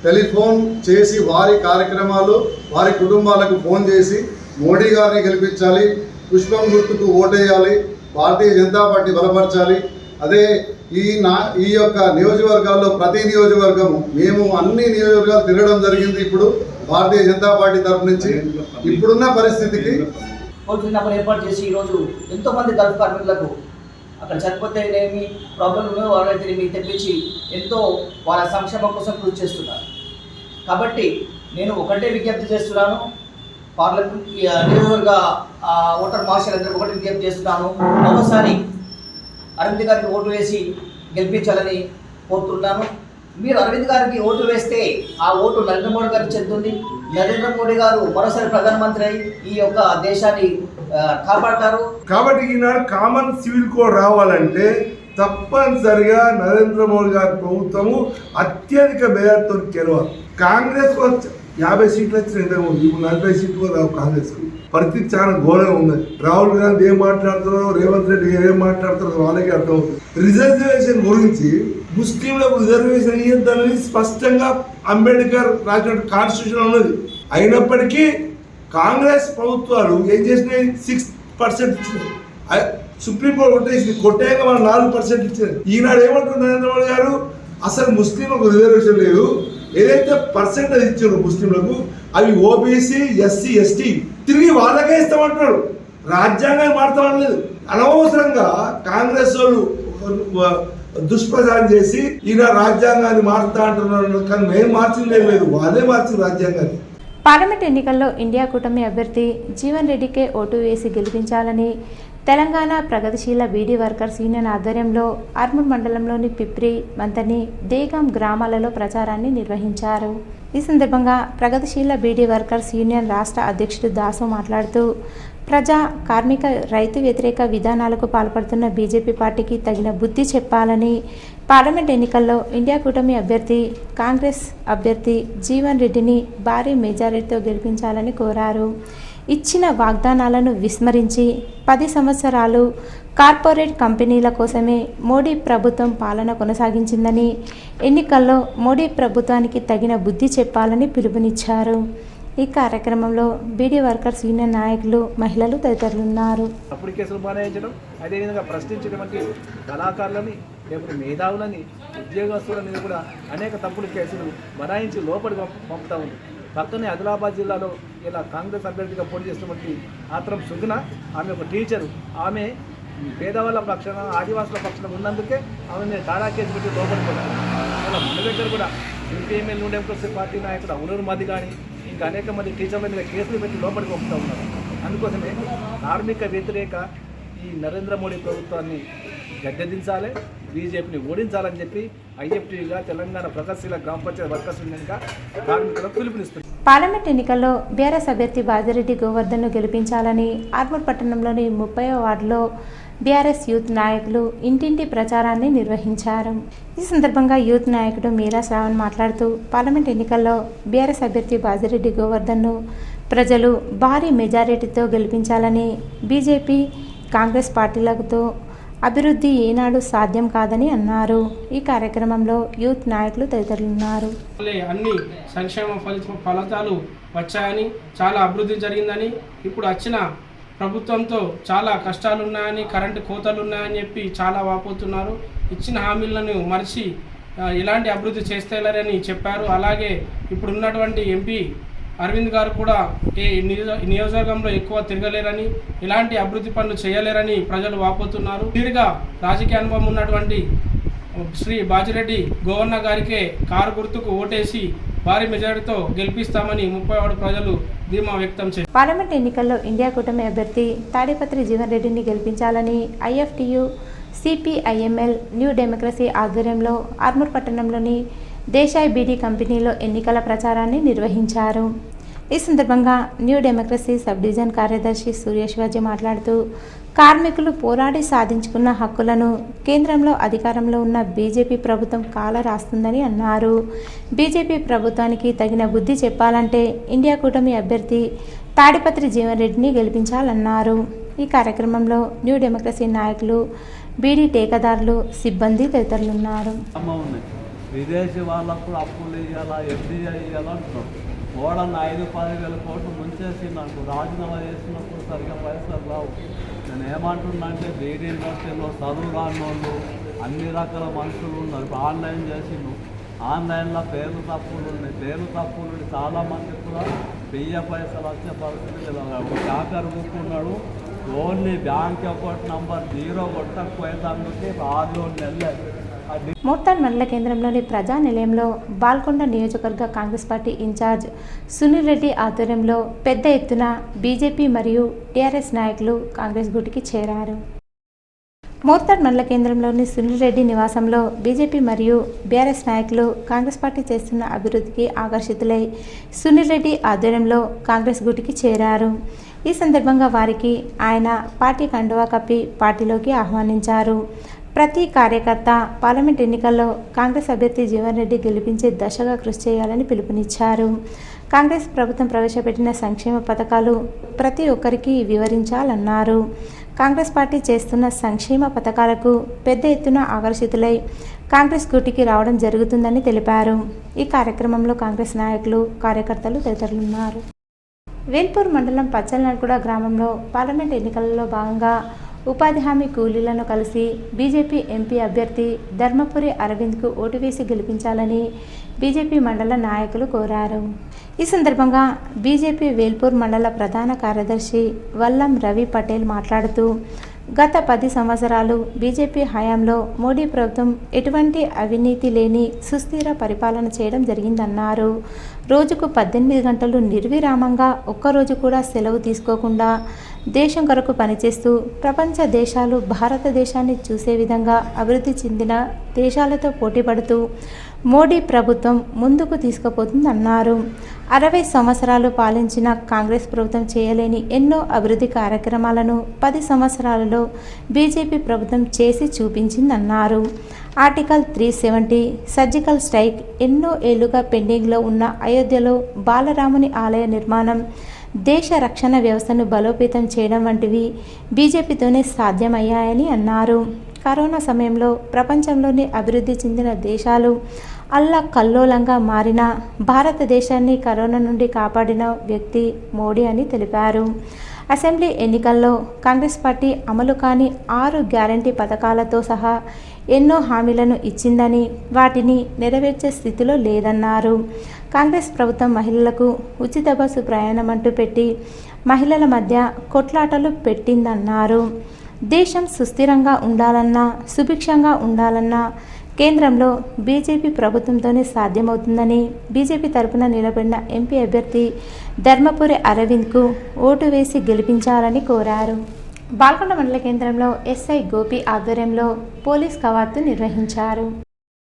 టెలిఫోన్ చేసి వారి కార్యక్రమాలు వారి కుటుంబాలకు ఫోన్ చేసి మోడీ గారిని గెలిపించాలి, పుష్పం గుర్తుకు ఓటేయాలి, భారతీయ జనతా పార్టీ బలపరచాలి. అదే ఈ యొక్క నియోజకవర్గాల్లో ప్రతి నియోజకవర్గము మేము అన్ని నియోజకవర్గాలు తిరగడం జరిగింది. ఇప్పుడు భారతీయ జనతా పార్టీ తరఫు నుంచి ఇప్పుడున్న పరిస్థితికి టోల్ ఫ్రీ నెంబర్ ఏర్పాటు చేసి ఈరోజు ఎంతోమంది గల్ఫ్ కార్మికులకు అక్కడ చనిపోతే ఏమి ప్రాబ్లం ఉన్నాయో వాళ్ళైతే మీకు తెప్పించి ఎంతో వాళ్ళ సంక్షేమం కోసం కృషి చేస్తున్నారు. కాబట్టి నేను ఒకటే విజ్ఞప్తి చేస్తున్నాను, పార్లమెంట్ నియోజకవర్గ ఓటర్ మార్షల్ అందరూ ఒకటి విజ్ఞప్తి చేస్తున్నాను, మరోసారి అరవింద్ గారికి ఓటు వేసి గెలిపించాలని కోరుతున్నాను. మీరు అరవింద్ గారికి ఓటు వేస్తే ఆ ఓటు నరేంద్ర మోడీ గారికి చెందుతుంది. నరేంద్ర మోడీ గారు మరోసారి ప్రధానమంత్రి అయి ఈ యొక్క దేశాన్ని కాపాడతారు. కాబట్టి ఈనాడు కామన్ సివిల్ కోడ్ రావాలంటే తప్పనిసరిగా నరేంద్ర మోడీ గారి ప్రభుత్వము అత్యధిక మేరతో గెలవాలి. కాంగ్రెస్ 50 సీట్లు వచ్చినాయి ఇంతకుముందు, ఇప్పుడు 40 సీట్లు కూడా రావు కాంగ్రెస్ కు. పరిస్థితి చాలా ఘోరంగా ఉన్నది. రాహుల్ గాంధీ ఏం మాట్లాడుతున్నారో, రేవంత్ రెడ్డి గారు ఏం మాట్లాడుతున్నారో వాళ్ళకి అర్థమవుతుంది. రిజర్వేషన్ గురించి ముస్లింలకు రిజర్వేషన్ ఇవ్వద్దని స్పష్టంగా అంబేద్కర్ రాసిన కాన్స్టిట్యూషన్ ఉన్నది. అయినప్పటికీ కాంగ్రెస్ ప్రభుత్వాలు ఏం చేసినాయి, 6% ఇచ్చినాయి. సుప్రీంకోర్టు కొట్టేయగా వాళ్ళు 4% ఇచ్చారు. ఈనాడు ఏమంటున్నారు నరేంద్ర మోడీ గారు, అసలు ముస్లింలకు రిజర్వేషన్ లేదు, ఏదైతే పర్సెంటేజ్ ఇచ్చారు ముస్లింలకు అవి ఓబీసీ, ఎస్సీ, ఎస్టీ తిరిగి వాళ్ళకే ఇస్తామంటున్నాడు. రాజ్యాంగాన్ని మారుతామనలేదు. అనవసరంగా కాంగ్రెస్ వాళ్ళు దుష్ప్రచారం చేసి ఈయన రాజ్యాంగాన్ని మారుతా అంటున్నారు. కానీ మేము మార్చింది లేదు, వాళ్ళే మార్చిన రాజ్యాంగాన్ని. పార్లమెంట్ ఎన్నికల్లో ఇండియా కూటమి అభ్యర్థి జీవన్ రెడ్డికే ఓటు వేసి గెలిపించాలని తెలంగాణ ప్రగతిశీల బీడీ వర్కర్స్ యూనియన్ ఆధ్వర్యంలో ఆర్మూర్ మండలంలోని పిప్రి, మంతని, దేగాం గ్రామాలలో ప్రచారాన్ని నిర్వహించారు. ఈ సందర్భంగా ప్రగతిశీల బీడీ వర్కర్స్ యూనియన్ రాష్ట్ర అధ్యక్షుడు దాసు మాట్లాడుతూ ప్రజా, కార్మిక, రైతు వ్యతిరేక విధానాలకు పాల్పడుతున్న బీజేపీ పార్టీకి తగిన బుద్ధి చెప్పాలని, పార్లమెంట్ ఎన్నికల్లో ఇండియా కూటమి అభ్యర్థి కాంగ్రెస్ అభ్యర్థి జీవన్ రెడ్డిని భారీ మెజారిటీతో గెలిపించాలని కోరారు. ఇచ్చిన వాగ్దానాలను విస్మరించి 10 సంవత్సరాలు కార్పొరేట్ కంపెనీల కోసమే మోడీ ప్రభుత్వం పాలన కొనసాగించిందని, ఎన్నికల్లో మోడీ ప్రభుత్వానికి తగిన బుద్ధి చెప్పాలని పిలుపునిచ్చారు. ఈ కార్యక్రమంలో బీడీ వర్కర్స్ యూనియన్ నాయకులు, మహిళలు తదితరులు ఉన్నారు. అప్పుడు కేసులు బనాయించడం, అదేవిధంగా ప్రశ్నించినటువంటి కళాకారులని, లేకపోతే మేధావులని, ఉద్యోగస్తుల మీద కూడా అనేక తప్పుడు కేసులు బనాయించి లోపలికి పంపుతూ ఉంది. పక్కనే ఆదిలాబాద్ జిల్లాలో ఇలా కాంగ్రెస్ అభ్యర్థిగా పోటీ చేస్తున్నటువంటి ఆత్రం సుగుణ, ఆమె ఒక టీచరు, ఆమె పేదవాళ్ళ పక్షాన, ఆదివాసుల పక్షాన ఉన్నందుకే ఆమె తాడా కేసు పెట్టి లోపలిపోతారు. అలా మన దగ్గర కూడా సిపిఎంఎల్ నుండి ఎంకొచ్చే పార్టీ నాయకుడు అవునూరు మధ్య కానీ ఇంకా అనేక మంది టీచర్ల మీద కేసులు పెట్టి లోపలికి పంపుతూ ఉన్నారు. అందుకోసమే కార్మిక వ్యతిరేక ఈ నరేంద్ర మోడీ ప్రభుత్వాన్ని గద్దెదించాలి, బీజేపీని ఓడించాలని చెప్పి ఐఎఫ్టీగా తెలంగాణ ప్రగతిశీల గ్రామ పంచాయతీ వర్కర్స్ యూనియన్గా కార్మికులకు పిలుపునిస్తుంది. పార్లమెంట్ ఎన్నికల్లో బీఆర్ఎస్ అభ్యర్థి బాజిరెడ్డి గోవర్ధన్ను గెలిపించాలని ఆర్మూర్ పట్టణంలోని 30వ వార్డులో బీఆర్ఎస్ యూత్ నాయకులు ఇంటింటి ప్రచారాన్ని నిర్వహించారు. ఈ సందర్భంగా యూత్ నాయకుడు మీరా శ్రావణ్ మాట్లాడుతూ పార్లమెంట్ ఎన్నికల్లో బీఆర్ఎస్ అభ్యర్థి బాజిరెడ్డి గోవర్ధన్ను ప్రజలు భారీ మెజారిటీతో గెలిపించాలని, బీజేపీ, కాంగ్రెస్ పార్టీలతో అభివృద్ధి ఏనాడు సాధ్యం కాదని అన్నారు. ఈ కార్యక్రమంలో యూత్ నాయకులు తదితరులు ఉన్నారు. అన్ని సంక్షేమ ఫలితాలు వచ్చాయని, చాలా అభివృద్ధి జరిగిందని, ఇప్పుడు వచ్చిన ప్రభుత్వంతో చాలా కష్టాలు ఉన్నాయని, కరెంటు కోతలు ఉన్నాయని చెప్పి చాలా వాపోతున్నారు. ఇచ్చిన హామీలను మరిచి ఎలాంటి అభివృద్ధి చేస్తలేరని చెప్పారు. అలాగే ఇప్పుడు ఉన్నటువంటి ఎంపీ అరవింద్ గారు కూడా ఈ నియోజకవర్గంలో ఎక్కువ తిరగలేరని, ఎలాంటి అభివృద్ధి పనులు చేయలేరని ప్రజలు వాపోతున్నారు. తీరుగా రాజకీయ అనుభవం ఉన్నటువంటి శ్రీ బాజిరెడ్డి గోవర్ణ గారికే కారు గుర్తుకు ఓటేసి భారీ మెజారిటీతో గెలిపిస్తామని 30 వార్డు ప్రజలు ధీమా వ్యక్తం చేశారు. పార్లమెంట్ ఎన్నికల్లో ఇండియా కూటమి అభ్యర్థి తాడిపత్రి జీవన్ రెడ్డిని గెలిపించాలని ఐఎఫ్టియు, సిపిఐఎంఎల్, న్యూ డెమోక్రసీ ఆధ్వర్యంలో ఆర్మూర్ పట్టణంలోని దేశాయ్ బీడీ కంపెనీలో ఎన్నికల ప్రచారాన్ని నిర్వహించారు. ఈ సందర్భంగా న్యూ డెమోక్రసీ సబ్ డివిజన్ కార్యదర్శి సూర్యశివాజీ మాట్లాడుతూ కార్మికులు పోరాడి సాధించుకున్న హక్కులను కేంద్రంలో అధికారంలో ఉన్న బీజేపీ ప్రభుత్వం కాలరాస్తుందని అన్నారు. బీజేపీ ప్రభుత్వానికి తగిన బుద్ధి చెప్పాలంటే ఇండియా కూటమి అభ్యర్థి తాడిపత్రి జీవన్ రెడ్డిని గెలిపించాలన్నారు. ఈ కార్యక్రమంలో న్యూ డెమోక్రసీ నాయకులు, బీడీ టేకదారులు, సిబ్బంది తదితరులున్నారు. విదేశీ వాళ్ళకు కూడా అప్పులు ఇవ్వాలా, ఎఫ్డీఐ ఇవ్వాలంటున్నారు. ఓడన్న 5-10 కోట్లు ముంచేసి నాకు రాజీనామా చేసినప్పుడు సరిగ్గా పైసలు రావు. నేను ఏమంటున్నా అంటే బీడీ ఇండస్ట్రీలో చదువు రాని వాళ్ళు అన్ని రకాల మనుషులు ఉన్నారు. ఇప్పుడు ఆన్లైన్ చేసిండు, ఆన్లైన్లో పేర్లు తప్పులు ఉన్నాయి. పేర్లు తప్పులు చాలామంది కూడా వెయ్యి పైసలు వచ్చే పరిస్థితి లేదు. కాకర్ కూర్చున్నాడు, ఓన్లీ బ్యాంక్ అకౌంట్ నంబర్ 0 కొట్టకపోయేందుకే 6 నెలలు. మోర్తాడ్ మండల కేంద్రంలోని ప్రజా నిలయంలో బాల్కొండ నియోజకవర్గ కాంగ్రెస్ పార్టీ ఇన్ఛార్జ్ సునీల్ రెడ్డి ఆధ్వర్యంలో పెద్ద ఎత్తున బీజేపీ మరియు టీఆర్ఎస్ నాయకులు కాంగ్రెస్ గూటికి చేరారు. మోర్తాడ్ మండల కేంద్రంలోని సునీల్ రెడ్డి నివాసంలో బీజేపీ మరియు బీఆర్ఎస్ నాయకులు కాంగ్రెస్ పార్టీ చేస్తున్న అభివృద్ధికి ఆకర్షితులై సునీల్ రెడ్డి ఆధ్వర్యంలో కాంగ్రెస్ గూటికి చేరారు. ఈ సందర్భంగా వారికి ఆయన పార్టీ కండువా కప్పి పార్టీలోకి ఆహ్వానించారు. ప్రతి కార్యకర్త పార్లమెంట్ ఎన్నికల్లో కాంగ్రెస్ అభ్యర్థి జీవన్ రెడ్డి గెలిపించే దశగా కృషి చేయాలని పిలుపునిచ్చారు. కాంగ్రెస్ ప్రభుత్వం ప్రవేశపెట్టిన సంక్షేమ పథకాలు ప్రతి ఒక్కరికి వివరించాలన్నారు. కాంగ్రెస్ పార్టీ చేస్తున్న సంక్షేమ పథకాలకు పెద్ద ఎత్తున ఆకర్షితులై కాంగ్రెస్ గూటికి రావడం జరుగుతుందని తెలిపారు. ఈ కార్యక్రమంలో కాంగ్రెస్ నాయకులు, కార్యకర్తలు తదితరులున్నారు. వేల్పూర్ మండలం పచ్చలనల్గూడ గ్రామంలో పార్లమెంట్ ఎన్నికలలో భాగంగా ఉపాధి హామీ కూలీలను కలిసి బీజేపీ ఎంపీ అభ్యర్థి ధర్మపురి అరవింద్కు ఓటు వేసి గెలిపించాలని బీజేపీ మండల నాయకులు కోరారు. ఈ సందర్భంగా బీజేపీ వేల్పూర్ మండల ప్రధాన కార్యదర్శి వల్లం రవి పటేల్ మాట్లాడుతూ గత 10 సంవత్సరాలు బీజేపీ హయాంలో మోడీ ప్రభుత్వం ఎటువంటి అవినీతి లేని సుస్థిర పరిపాలన చేయడం జరిగిందన్నారు. రోజుకు 18 గంటలు నిర్విరామంగా ఒక్కరోజు కూడా సెలవు తీసుకోకుండా దేశం కొరకు పనిచేస్తూ ప్రపంచ దేశాలు భారతదేశాన్ని చూసే విధంగా అభివృద్ధి చెందిన దేశాలతో పోటీపడుతూ మోడీ ప్రభుత్వం ముందుకు తీసుకుపోతుందన్నారు. 60 సంవత్సరాలు పాలించిన కాంగ్రెస్ ప్రభుత్వం చేయలేని ఎన్నో అభివృద్ధి కార్యక్రమాలను 10 సంవత్సరాలలో బీజేపీ ప్రభుత్వం చేసి చూపించిందన్నారు. ఆర్టికల్ 370, సర్జికల్ స్ట్రైక్, ఎన్నో ఏళ్లుగా పెండింగ్లో ఉన్న అయోధ్యలో బాలరాముని ఆలయ నిర్మాణం, దేశ రక్షణ వ్యవస్థను బలోపేతం చేయడం వంటివి బీజేపీతోనే సాధ్యమయ్యాయని అన్నారు. కరోనా సమయంలో ప్రపంచంలోని అభివృద్ధి చెందిన దేశాలు అల్లకల్లోలంగా మారిన భారతదేశాన్ని కరోనా నుండి కాపాడిన వ్యక్తి మోడీ అని తెలిపారు. అసెంబ్లీ ఎన్నికల్లో కాంగ్రెస్ పార్టీ అమలు కాని 6 గ్యారంటీ పథకాలతో సహా ఎన్నో హామీలను ఇచ్చిందని వాటిని నెరవేర్చే స్థితిలో లేదన్నారు. కాంగ్రెస్ ప్రభుత్వం మహిళలకు ఉచిత బస్సు ప్రయాణం అంటూ పెట్టి మహిళల మధ్య కొట్లాటలు పెట్టిందన్నారు. దేశం సుస్థిరంగా ఉండాలన్నా, సుభిక్షంగా ఉండాలన్నా కేంద్రంలో బీజేపీ ప్రభుత్వంతోనే సాధ్యమవుతుందని బీజేపీ తరపున నిలబడిన ఎంపీ అభ్యర్థి ధర్మపురి అరవింద్కు ఓటు వేసి గెలిపించాలని కోరారు. బాల్కొండ మండల కేంద్రంలో ఎస్ఐ గోపి ఆధ్వర్యంలో పోలీస్ కవాతు నిర్వహించారు.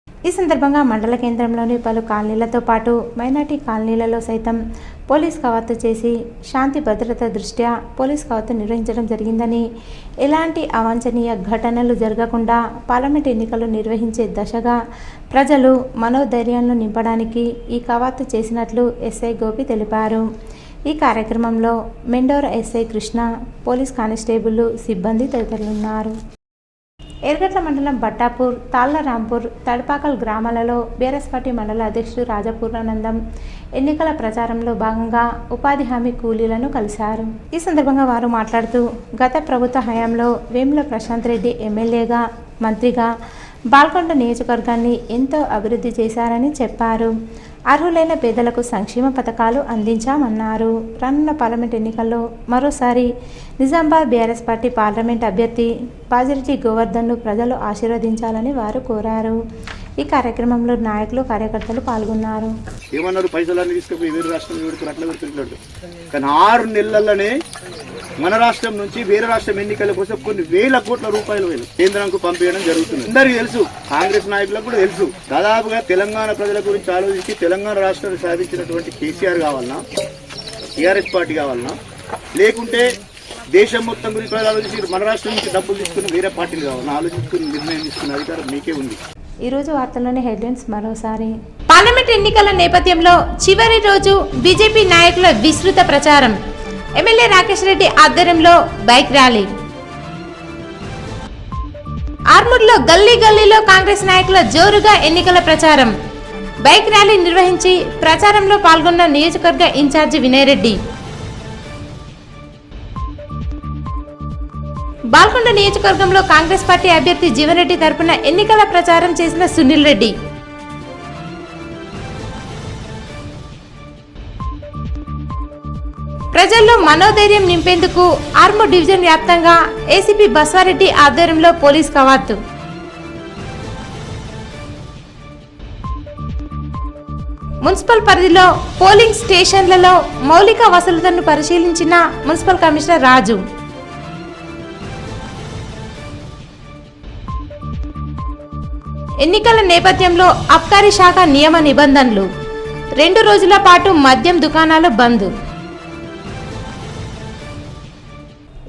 ఈ సందర్భంగా మండల కేంద్రంలోని పలు కాలనీలతో పాటు మైనార్టీ కాలనీలలో సైతం పోలీస్ కవాతు చేసి శాంతి భద్రత దృష్ట్యా పోలీస్ కవాతు నిర్వహించడం జరిగిందని, ఎలాంటి అవాంఛనీయ ఘటనలు జరగకుండా పార్లమెంట్ ఎన్నికలు నిర్వహించే దశగా ప్రజలు మనోధైర్యాలను నింపడానికి ఈ కవాతు చేసినట్లు ఎస్ఐ గోపి తెలిపారు. ఈ కార్యక్రమంలో Mendora SI Krishna, police constable, సిబ్బంది తదితరులున్నారు. ఎర్గట్ల మండలం బట్టాపూర్, తాళ్లరాంపూర్, తడపాకల్ గ్రామాలలో బీఆర్ఎస్ పార్టీ మండల అధ్యక్షుడు రాజపూర్ణానందం ఎన్నికల ప్రచారంలో భాగంగా ఉపాధి హామీ కూలీలను కలిశారు. ఈ సందర్భంగా వారు మాట్లాడుతూ గత ప్రభుత్వ హయాంలో వేముల ప్రశాంత్ రెడ్డి ఎమ్మెల్యేగా, మంత్రిగా బాల్కొండ నియోజకవర్గాన్ని ఎంతో అభివృద్ధి చేశారని చెప్పారు. అర్హులైన పేదలకు సంక్షేమ పథకాలు అందించామన్నారు. రానున్న పార్లమెంట్ ఎన్నికల్లో మరోసారి నిజామాబాద్ బీఆర్ఎస్ పార్టీ పార్లమెంట్ అభ్యర్థి బాజిరెడ్డి గోవర్ధన్ను ప్రజలు ఆశీర్వదించాలని వారు కోరారు. ఈ కార్యక్రమంలో నాయకులు, కార్యకర్తలు పాల్గొన్నారు. ఏమన్నారు, పైసలన్నీ తీసుకుపోయి వేరే రాష్ట్రం పెడుతున్నారు, అట్లా పెడుతున్నాడు. కానీ 6 నెలల్లోనే మన రాష్ట్రం నుంచి వేరే రాష్ట్రం ఎన్నికల కోసం కొన్ని వేల కోట్ల రూపాయలు కేంద్రానికి పంపించడం జరుగుతుంది. అందరికీ తెలుసు, కాంగ్రెస్ నాయకులకు కూడా తెలుసు. దాదాపుగా తెలంగాణ ప్రజల గురించి ఆలోచించి తెలంగాణ రాష్ట్రాన్ని సాధించినటువంటి కేసీఆర్ కావాలన్నా, టీఆర్ఎస్ పార్టీ కావాలన్నా, లేకుంటే దేశం మొత్తం గురించి ఆలోచించి మన రాష్ట్రం నుంచి డబ్బులు తీసుకుని వేరే పార్టీలు కావాలన్నా ఆలోచించుకుని నిర్ణయం తీసుకునే అధికారం మీకే ఉంది. ఈరోజు వార్తల్లోని హెడ్లైన్స్ మరోసారి. పార్లమెంట్ ఎన్నికల నేపథ్యంలో చివరి రోజు బీజేపీ నాయకుల విస్తృత ప్రచారం. ఎమ్మెల్యే రాకేష్ రెడ్డి ఆధ్వర్యంలో బైక్ ర్యాలీ. ఆర్మూర్లో గల్లీ గల్లీలో కాంగ్రెస్ నాయకుల జోరుగా ఎన్నికల ప్రచారం. బైక్ ర్యాలీ నిర్వహించి ప్రచారంలో పాల్గొన్న నియోజకవర్గ ఇన్ఛార్జి వినయ్ రెడ్డి. బాల్కొండ నియోజకవర్గంలో కాంగ్రెస్ పార్టీ అభ్యర్థి జీవన్ రెడ్డి తరపున ఎన్నికల ప్రచారం చేసిన సునీల్ రెడ్డి. ప్రజల్లో మనోధైర్యం నింపేందుకు ఆర్మూర్ డివిజన్ వ్యాప్తంగా ఏసీపీ బస్వారెడ్డి ఆధ్వర్యంలో పోలీస్ కవాతు. మున్సిపల్ పరిధిలో పోలింగ్ స్టేషన్లలో మౌలిక వసతులను పరిశీలించిన మున్సిపల్ కమిషనర్ రాజు. ఎన్నికల నేపథ్యంలో అబ్కారీ శాఖ నియమ నిబంధనలు. 2 రోజుల పాటు మద్యం దుకాణాలు బంద్.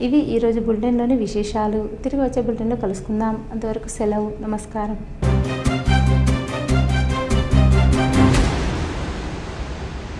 ఇవి ఈరోజు బులెటిన్లోని విశేషాలు. తిరిగి వచ్చే బులెటిన్లో కలుసుకుందాం. అంతవరకు సెలవు. నమస్కారం.